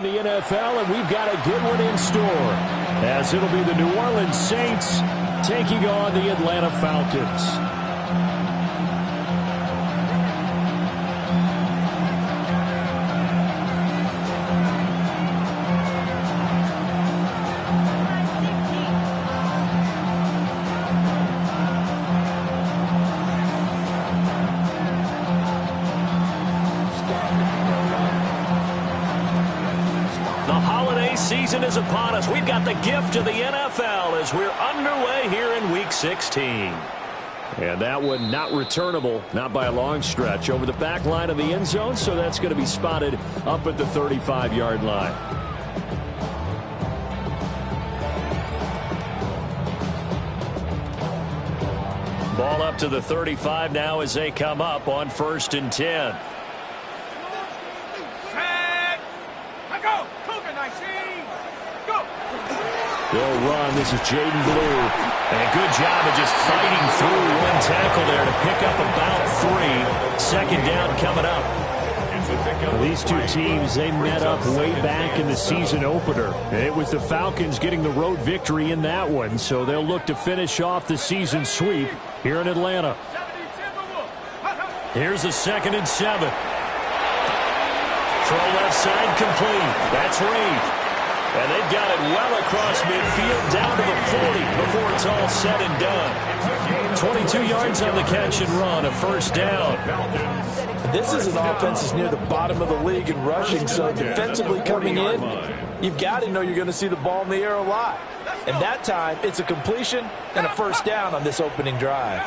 The NFL, and we've got a good one in store, as it'll be the New Orleans Saints taking on the Atlanta Falcons. Season is upon us. We've got the gift of the NFL as we're underway here in Week 16. And that one not returnable, not by a long stretch, over the back line of the end zone, so that's going to be spotted up at the 35-yard line. Ball up to the 35 now as they come up on 1st and 10. They'll run. This is Jaden Blue. And a good job of just fighting through one tackle there to pick up about 3. Second down coming up. Well, these two teams, they met up way back in the season opener. And it was the Falcons getting the road victory in that one. So they'll look to finish off the season sweep here in Atlanta. Here's a 2nd and 7. Throw left side complete. That's Reed. And they've got it well across midfield down to the 40 before it's all said and done. 22 yards on the catch and run, a 1st down. This is an offense that's near the bottom of the league in rushing, so defensively coming in, you've got to know you're going to see the ball in the air a lot. And that time, it's a completion and a 1st down on this opening drive.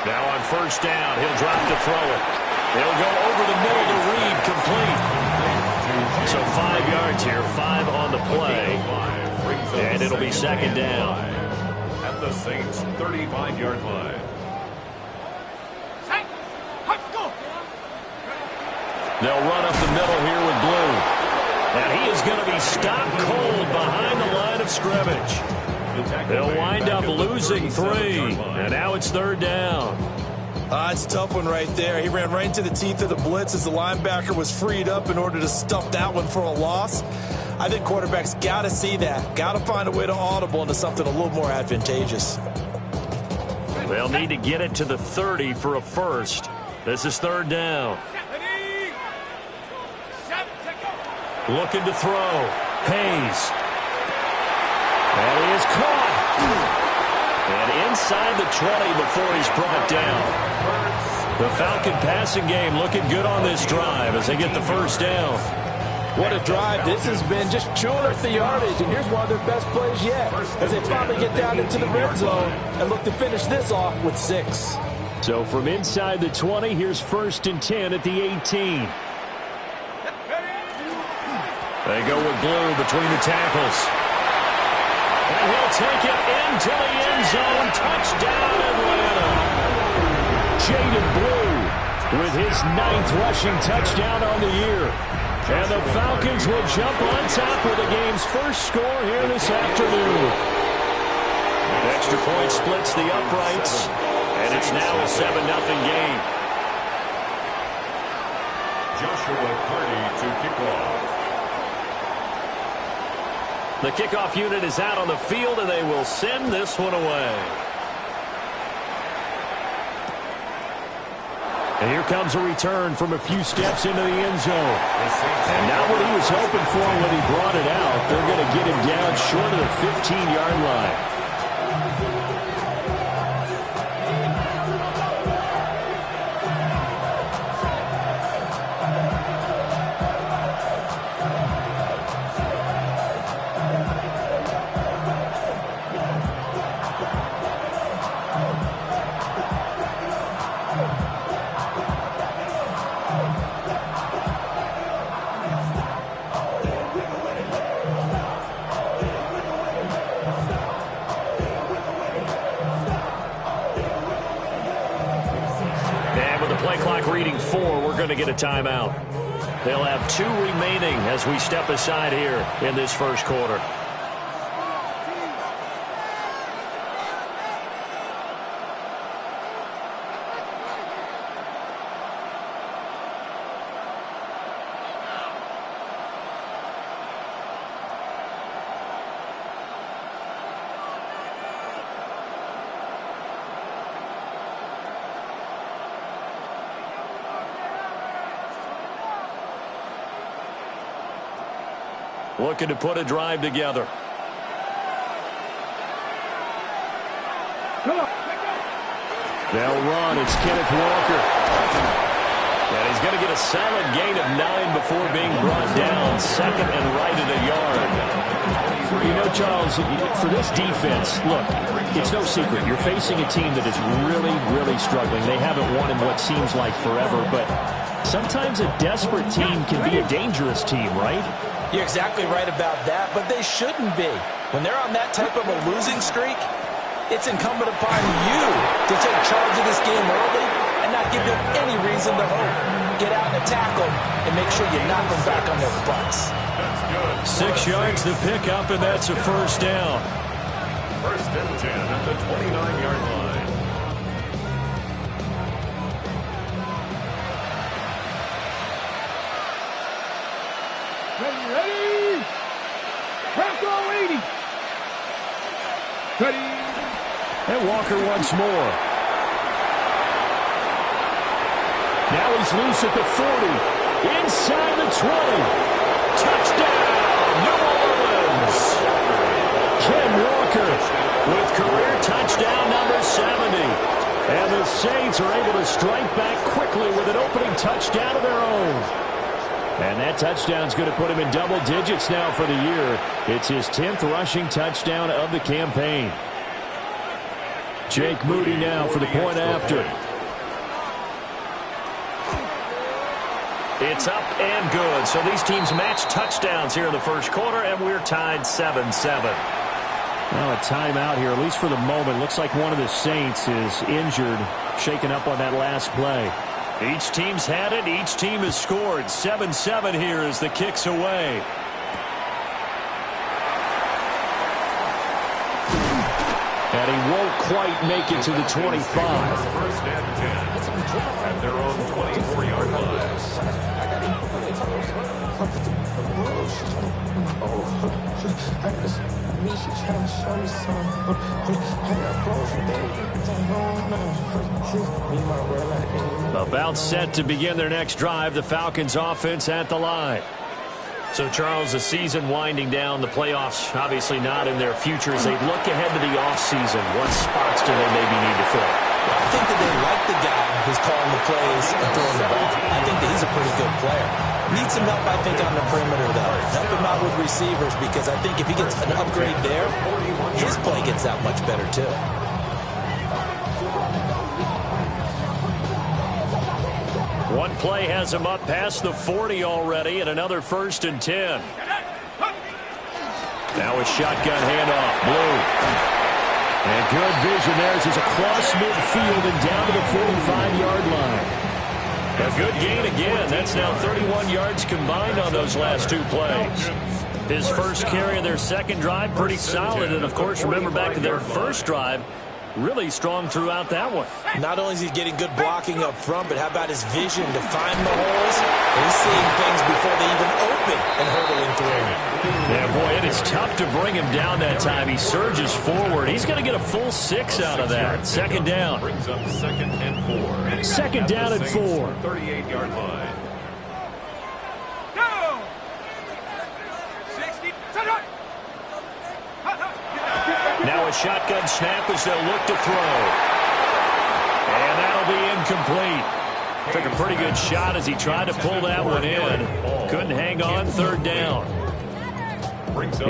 Now on 1st down, he'll drop to throw it. He'll go over the middle to Reed, complete. So 5 yards here, 5 on the play. And it'll be 2nd down. At the Saints' 35-yard line. They'll run up the middle here with Blue. And he is going to be stopped cold behind the line of scrimmage. They'll wind up losing 3. And now it's 3rd down. It's a tough one right there. He ran right into the teeth of the blitz as the linebacker was freed up in order to stuff that one for a loss. I think quarterbacks got to see that. Got to find a way to audible into something a little more advantageous. They'll need to get it to the 30 for a 1st. This is 3rd down. Looking to throw. Hayes. And he is caught. And inside the 20 before he's brought down. The Falcon passing game looking good on this drive as they get the 1st down. What a drive this has been, just chewing up the yardage. And here's one of their best plays yet as they finally get down into the red zone and look to finish this off with 6. So from inside the 20, here's 1st and 10 at the 18. They go with Blue between the tackles. And he'll take it into the end zone. Touchdown, Atlanta. Jaden Blue with his 9th rushing touchdown on the year. And the Falcons will jump on top of the game's first score here this afternoon. Extra point splits the uprights. And it's now a 7-0 game. Joshua Carty to kick off. The kickoff unit is out on the field, and they will send this one away. And here comes a return from a few steps into the end zone. And not what he was hoping for when he brought it out. They're going to get him down short of the 15-yard line. Reading 4, we're going to get a timeout. They'll have 2 remaining as we step aside here in this first quarter. looking to put a drive together. They'll run. It's Kenneth Walker. And he's going to get a solid gain of 9 before being brought down. Second and right at a yard. You know, Charles, for this defense, look, it's no secret. You're facing a team that is really, really struggling. They haven't won in what seems like forever, but sometimes a desperate team can be a dangerous team, right? You're exactly right about that, but they shouldn't be. When they're on that type of a losing streak, it's incumbent upon you to take charge of this game early and not give them any reason to hope. Get out and attack them and make sure you knock them back on their butts. 6 yards to pick up, and that's a first down. First and 10 at the 29-yard line. Ready? Franco 80. Ready. And Walker once more. Now he's loose at the 40. Inside the 20. Touchdown, New Orleans. Ken Walker with career touchdown number 70. And the Saints are able to strike back quickly with an opening touchdown of their own. And that touchdown's going to put him in double digits now for the year. It's his 10th rushing touchdown of the campaign. Jake Moody now for the point after. It's up and good. So these teams match touchdowns here in the first quarter, and we're tied 7-7. Well, a timeout here, at least for the moment. Looks like one of the Saints is injured, shaken up on that last play. Each team's had it. Each team has scored. 7-7 here as the kick's away. And he won't quite make it to the 25. First and 10 at their own 24-yard line. About set to begin their next drive. The Falcons offense at the line. So, Charles, the season winding down, the playoffs obviously not in their future as they look ahead to the offseason. What spots do they maybe need to fill? I think that they like the guy who's calling the plays and throwing the ball. I think that he's a pretty good player. Needs some help, I think, on the perimeter, though. Help him out with receivers because I think if he gets an upgrade there, his play gets that much better, too. One play has him up past the 40 already, and another first and 10. Now a shotgun handoff. Blue. And good vision there as he's across midfield and down to the 45-yard line. A good gain again. That's now 31 yards combined on those last two plays. His first carry of their second drive, pretty solid. And, of course, remember back to their first drive, really strong throughout that one. Not only is he getting good blocking up front, but how about his vision to find the holes? And he's seeing things before they even open and hurdling through. Yeah, boy, it is tough to bring him down that time. He surges forward. He's going to get a full 6 out of that. Second down. Brings up second and 4. Second down and 4. 38-yard line. Now a shotgun snap as they'll look to throw. And that'll be incomplete. Took a pretty good shot as he tried to pull that one in. Couldn't hang on. Third down.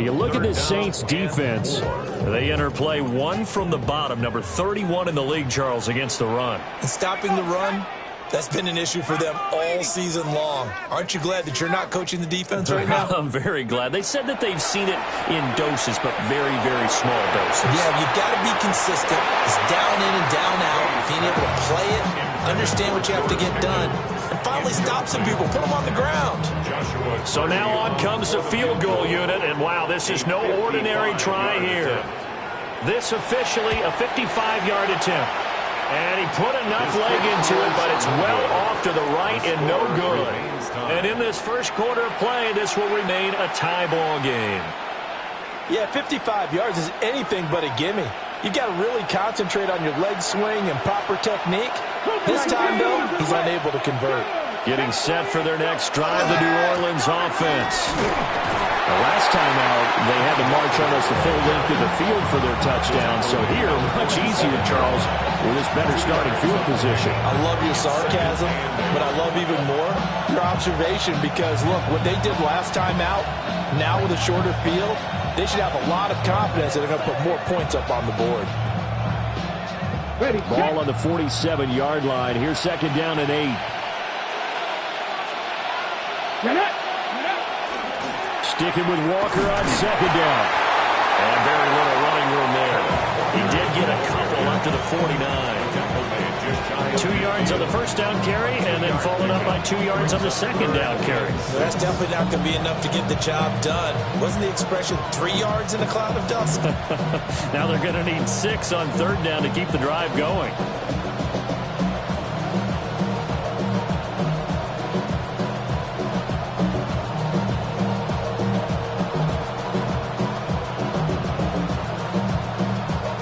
You look at this Saints defense. They enter play one from the bottom. Number 31 in the league, Charles, against the run. And stopping the run, that's been an issue for them all season long. Aren't you glad that you're not coaching the defense right now? I'm very glad. They said that they've seen it in doses, but very, very small doses. Yeah, you've got to be consistent. It's down in and down out. Being able to play it, understand what you have to get done, and finally stop some people, put them on the ground. So now on comes the field goal unit, and wow, this is no ordinary try here. This officially a 55-yard attempt. And he put enough leg into it, but it's well off to the right and no good. And in this first quarter of play, this will remain a tie ball game. Yeah, 55 yards is anything but a gimme. You've got to really concentrate on your leg swing and proper technique. This time, though, he's unable to convert. Getting set for their next drive, the New Orleans offense. The last time out, they had to march almost the full length of the field for their touchdown. So here, much easier, Charles, with this better starting field position. I love your sarcasm, but I love even more your observation because, look, what they did last time out, now with a shorter field, they should have a lot of confidence that they're going to put more points up on the board. Ball on the 47-yard line. Here's second down and 8. Sticking with Walker on second down. And very little running room there. He did get a couple up to the 49. 2 yards on the first down carry, and then followed up by 2 yards on the second down carry. That's definitely not going to be enough to get the job done. Wasn't the expression 3 yards in a cloud of dust? Now they're going to need 6 on third down to keep the drive going.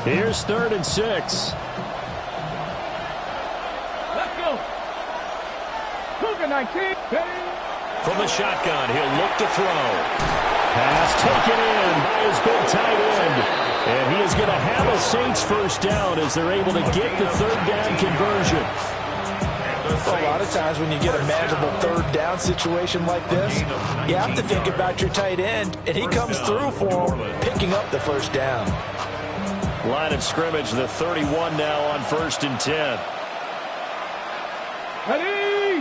Here's 3rd and 6. Let's go. Cougar 19. From the shotgun, he'll look to throw. Pass taken in by his big tight end. And he is going to have a Saints first down as they're able to get the third down conversion. Well, a lot of times when you get a manageable third down situation like this, you have to think about your tight end, and he comes through for him, picking up the first down. Line of scrimmage, the 31 now on 1st and 10. Ready?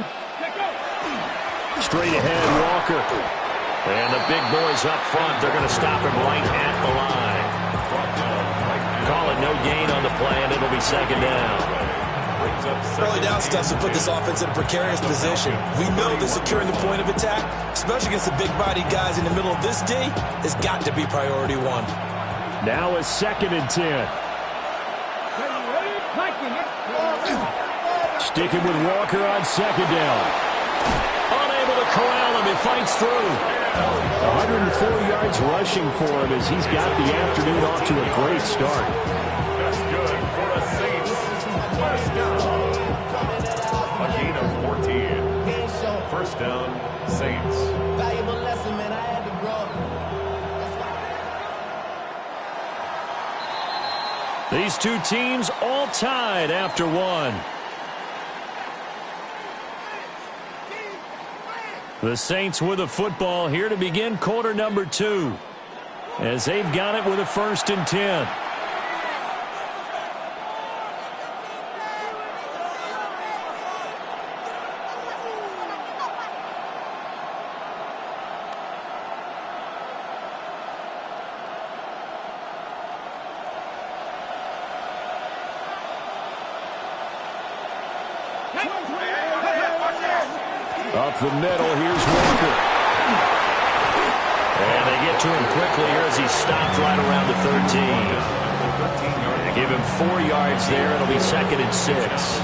Straight ahead, Walker. And the big boys up front, they're going to stop him right at the line. Call it no gain on the play, and it'll be second down. Early down stuff will put this offense in a precarious position. We know that securing the point of attack, especially against the big-bodied guys in the middle of this D, has got to be priority one. Now is 2nd and 10. Sticking with Walker on second down. Unable to corral him. He fights through. 104 yards rushing for him as he's got the afternoon off to a great start. That's good for a Saints. First down. A gain of 14. First down, Saints. Valuable lesson, man. I had to grow. These two teams all tied after one. The Saints with the football here to begin quarter number 2 as they've got it with a 1st and 10. Up the middle, here's Walker. And they get to him quickly here as he's stopped right around the 13. They give him 4 yards there. It'll be 2nd and 6.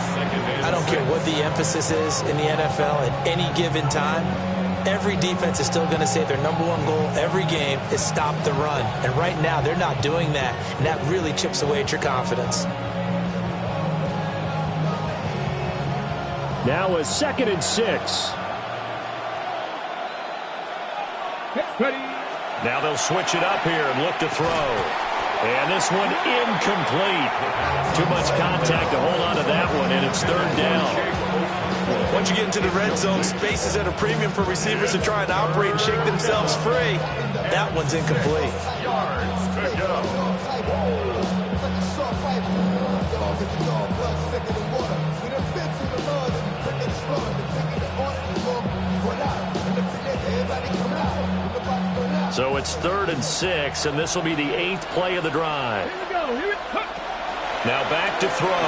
I don't care what the emphasis is in the NFL at any given time. Every defense is still going to say their #1 goal every game is stop the run. And right now, they're not doing that. And that really chips away at your confidence. Now is 2nd and 6. Now they'll switch it up here and look to throw. And this one incomplete. Too much contact to hold on to that one, and it's 3rd down. Once you get into the red zone, space is at a premium for receivers to try and operate and shake themselves free. That one's incomplete. Yards to go. So it's 3rd and 6, and this will be the 8th play of the drive. Now back to throw.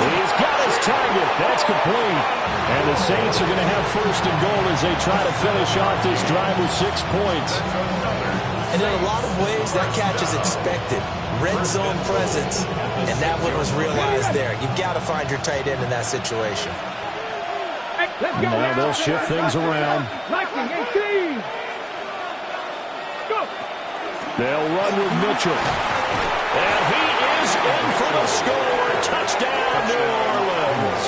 He's got his target. That's complete. And the Saints are going to have 1st and goal as they try to finish off this drive with 6 points. And in a lot of ways, that catch is expected. Red zone presence, and that one was realized there. You've got to find your tight end in that situation. Now they'll shift things around. They'll run with Mitchell. And he is in for the score. Touchdown, New Orleans.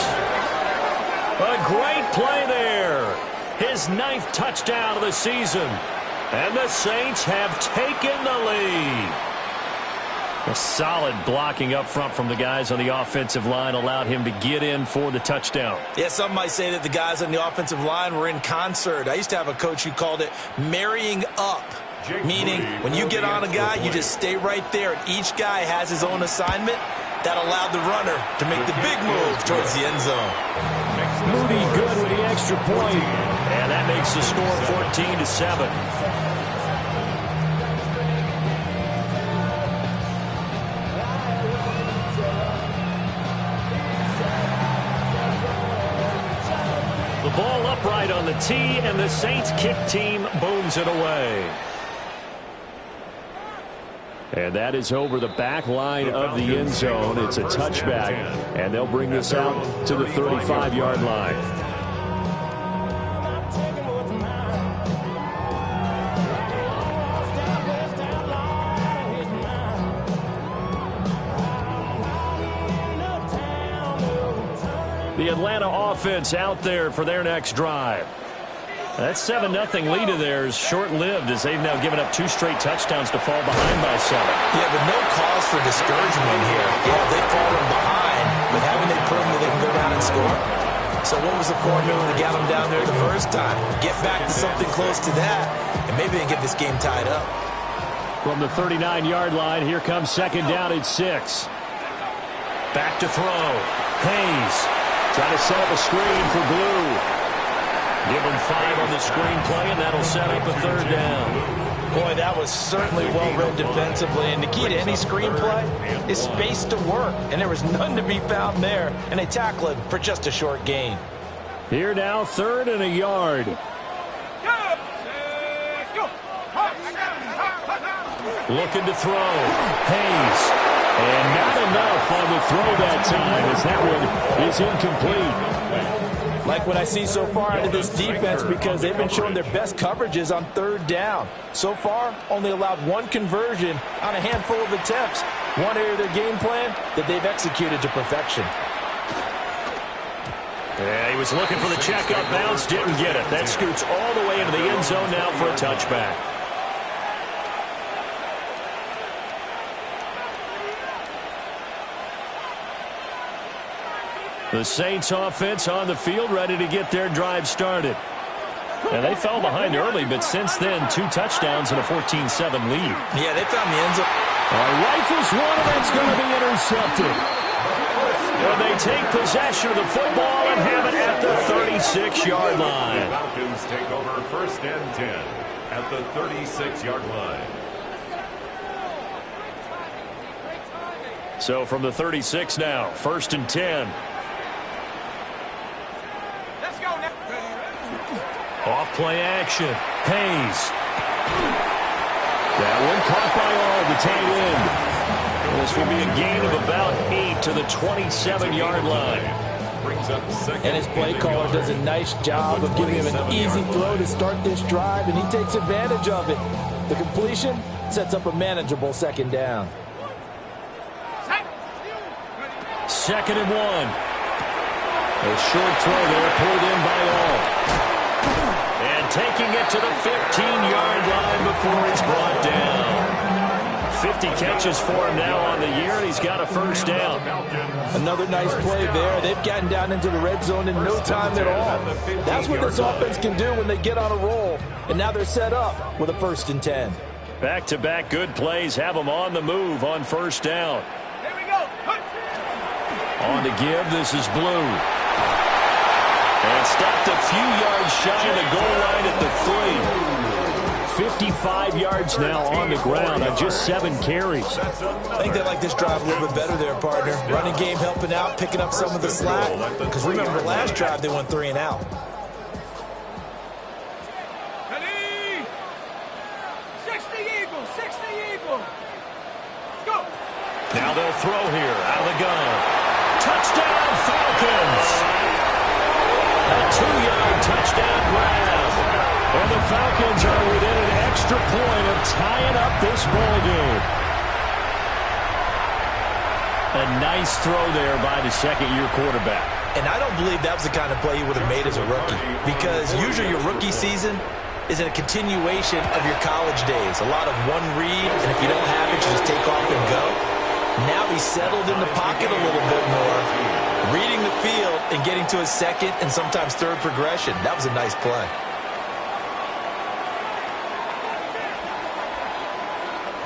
A great play there. His 9th touchdown of the season. And the Saints have taken the lead. A solid blocking up front from the guys on the offensive line allowed him to get in for the touchdown. Yeah, some might say that the guys on the offensive line were in concert. I used to have a coach who called it marrying up, meaning when you get on a guy, you just stay right there, and each guy has his own assignment. That allowed the runner to make the big move towards the end zone. Moody good with the extra point, and that makes the score 14-7. The ball upright on the tee, and the Saints kick team booms it away. And that is over the back line of the end zone. It's a touchback, and they'll bring this out to the 35-yard line. The Atlanta offense out there for their next drive. That 7-0 lead of theirs short-lived as they've now given up 2 straight touchdowns to fall behind by 7. Yeah, but no cause for discouragement here. Yeah, they've fallen behind, but haven't they proven that they can go down and score? So what was the formula to get them down there the first time? Get back to something close to that, and maybe they can get this game tied up. From the 39-yard line, here comes second down at 6. Back to throw. Hayes trying to set up a screen for Blue. Give him 5 on the screenplay, and that'll set up a 3rd down. Boy, that was certainly well-read defensively. And the key to any screenplay is space to work. And there was none to be found there. And they tackle him for just a short gain. Here now, 3rd and a yard. Looking to throw. Hayes. And not enough on the throw that time as that one is incomplete. Like what I see so far out of this defense, because they've been showing their best coverages on 3rd down. So far, only allowed 1 conversion on a handful of attempts. One area of their game plan that they've executed to perfection. Yeah, he was looking for the check-up bounce, didn't get it. That scoots all the way into the end zone now for a touchback. The Saints offense on the field, ready to get their drive started. And they fell behind early, but since then, 2 touchdowns and a 14-7 lead. Yeah, they found the end zone. Rifles one, and that's going to be intercepted. And they take possession of the football and have it at the 36-yard line. The Falcons take over 1st and 10 at the 36-yard line. So from the 36 now, 1st and 10. Off play action. Hayes. That one caught by all, the tight end. This will be a gain of about 8 to the 27-yard line. And his play caller does a nice job of giving him an easy throw to start this drive, and he takes advantage of it. The completion sets up a manageable 2nd down. 2nd and 1. A short throw there pulled in by all. And taking it to the 15-yard line before it's brought down. 50 catches for him now on the year, and he's got a 1st down. Another nice play there. They've gotten down into the red zone in no time at all. That's what this offense can do when they get on a roll. And now they're set up with a 1st and 10. Back-to-back good plays have them on the move on 1st down. Here we go. On to give, this is Blue. And stopped a few yards shy of the goal line at the 3. 55 yards now on the ground on just 7 carries. I think they like this drive a little bit better there, partner. Running game helping out, picking up some of the slack. Because remember, last drive they went 3 and out. Ready? 60 Eagles, 60 Eagles. Go. Now they'll throw here out of the gun. Touchdown Falcons! A 2-yard touchdown grab. And the Falcons are within an extra point of tying up this ball game. A nice throw there by the second-year quarterback. And I don't believe that was the kind of play he would have made as a rookie, because usually your rookie season is a continuation of your college days. A lot of one read, and if you don't have it, you just take off and go. Now he's settled in the pocket a little bit more, reading the field and getting to his second and sometimes third progression. That was a nice play.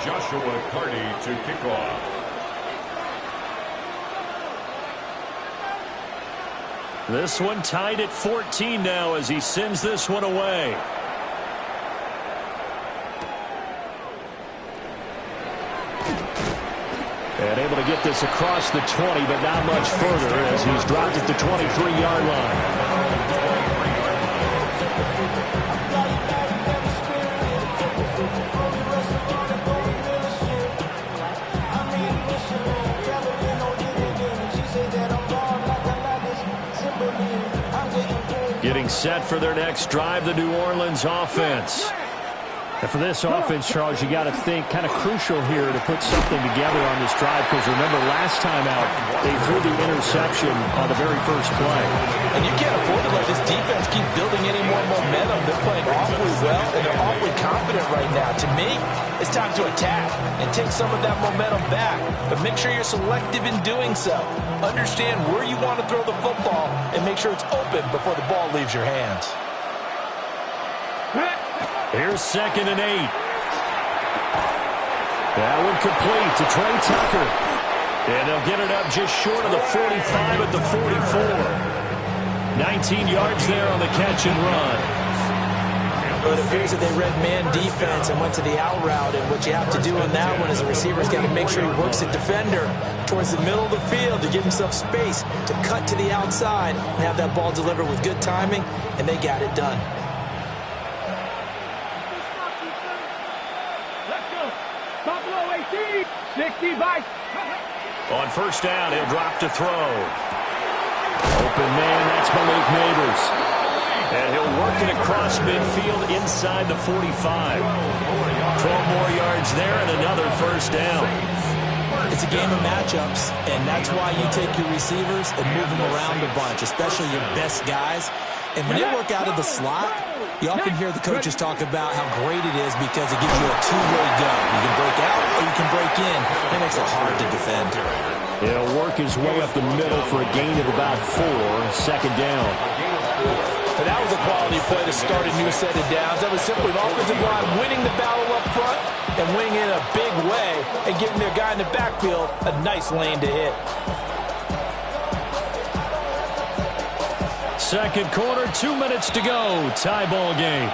Joshua Carty to kick off. This one tied at 14 now as he sends this one away. And able to get this across the 20, but not much further as he's dropped at the 23-yard line. Getting set for their next drive, the New Orleans offense. And for this offense, Charles, you got to think kind of crucial here to put something together on this drive, because remember last time out they threw the interception on the very first play. And you can't afford to let this defense keep building any more momentum. They're playing awfully well, and they're awfully confident right now. To me, it's time to attack and take some of that momentum back, but make sure you're selective in doing so. Understand where you want to throw the football and make sure it's open before the ball leaves your hands. Here's 2nd and 8. That one complete to Trey Tucker. And they'll get it up just short of the 45 at the 44. 19 yards there on the catch and run. But it appears that they read man defense and went to the out route, and what you have to do on that one is the receiver's got to make sure he works the defender towards the middle of the field to give himself space to cut to the outside and have that ball delivered with good timing, and they got it done. On first down, he'll drop to throw. Open man, that's Malik Neighbors. And he'll work it across midfield inside the 45. 12 more yards there and another first down. It's a game of matchups, and that's why you take your receivers and move them around a bunch, especially your best guys. And when they work out of the slot, you often hear the coaches talk about how great it is because it gives you a two-way go. You can break out or you can break in. That makes it hard to defend. He'll work his way up the middle for a gain of about 4. 2nd down. But that was a quality play to start a new set of downs. That was simply an offensive line winning the battle up front and winning it in a big way and giving their guy in the backfield a nice lane to hit. Second quarter, 2 minutes to go. Tie ball game.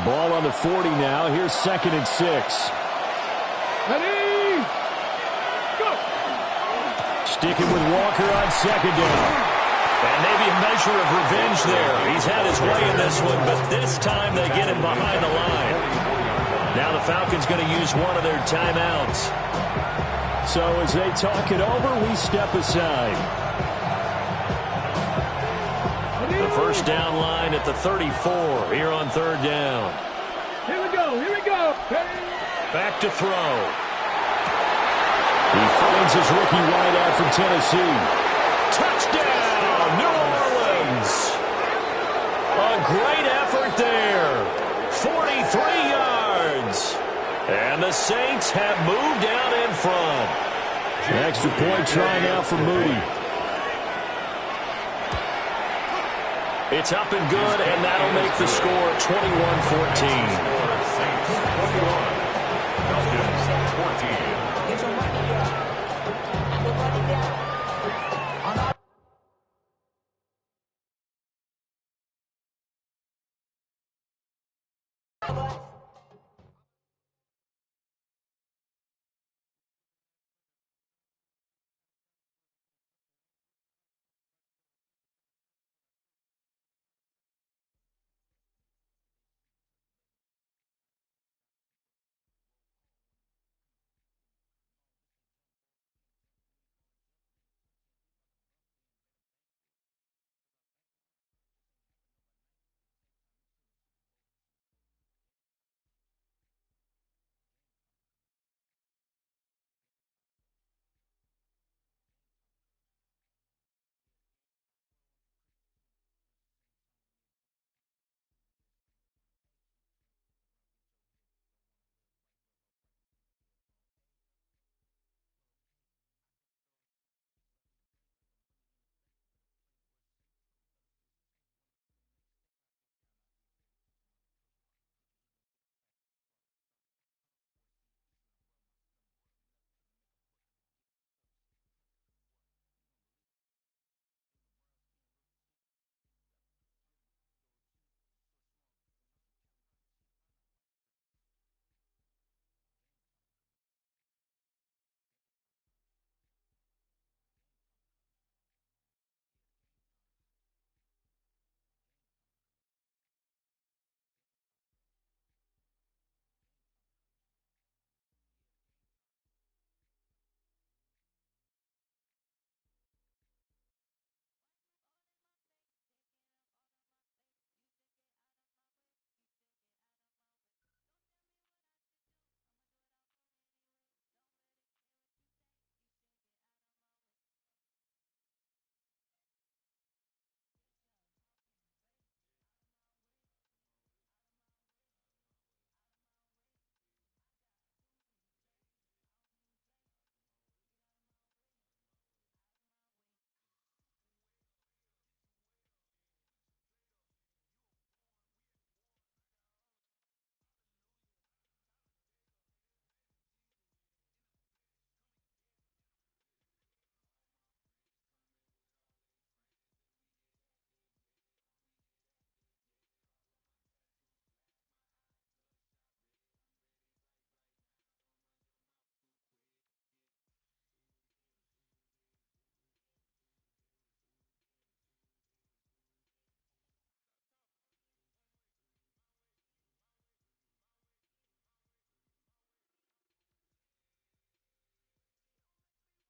Ball on the 40 now. Here's 2nd and 6. Ready? Go. Sticking with Walker on 2nd down. And maybe a measure of revenge there. He's had his way in this one, but this time they get him behind the line. Now the Falcons going to use one of their timeouts. So as they talk it over, we step aside. The first down line at the 34 here on 3rd down. Here we go, here we go. Back to throw. He finds his rookie wideout from Tennessee. Touchdown, New Orleans. A great effort there. 43 yards. And the Saints have moved out in front. An extra point try now for Moody. It's up and good, and that'll make the score 21-14.